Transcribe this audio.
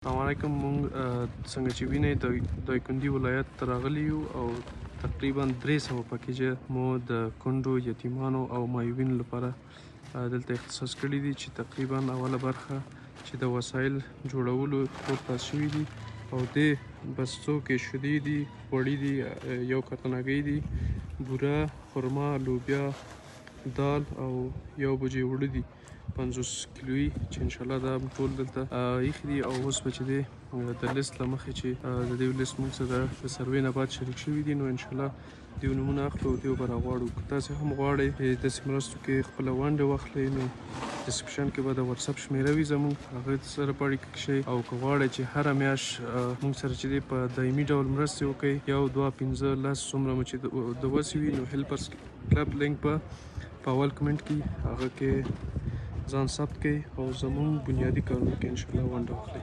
السلام علیکم. مونږ څنګه چې وینئ د دایکنډي ولایت ته راغلي یو او تقریبا 300 پکیجه مو د کونډو یتیمانو او معیوبینو لپاره دلته اختصاص کړي دي چې تقریبا اوله برخه چې د وسایل جوړولو تور پاس شوي دي او دې بستو کې شیدې دي، غوړي دي، یو کارتن هګۍ دي، بوره، خرما، لوبیا، دال او یو بوجۍ اوړه دي 50 کیلویي چې انشاءالله دا ټول دلته ایښي دي. او اوس به چې دی د لیست له مخې چې د دې لیست موږ سره د سروې نه بعد شریک شوي دي، نو انشاءالله دیو نومونه اخلو او دیو به راغواړو. که تاسې هم غواړئ داسې مرستو کې خپله ونډه واخلئ نو ډسکرپشن کې به د واتساپ شمیره وي زموږ، هغه سره په اړیکه کې شئ. او که غواړئ چې هره میاشت موږ سره چې دی په دایمي ډول مرستې وکړئ 1 2 15 10 څومره مو چې د وسې وي، نو هیلپرز کلب لینک په اول کمنټ کې هغه کې ځان ثبت کړئ او زموږ بنیادي کارونو کې انشاءالله ونډه واخلئ.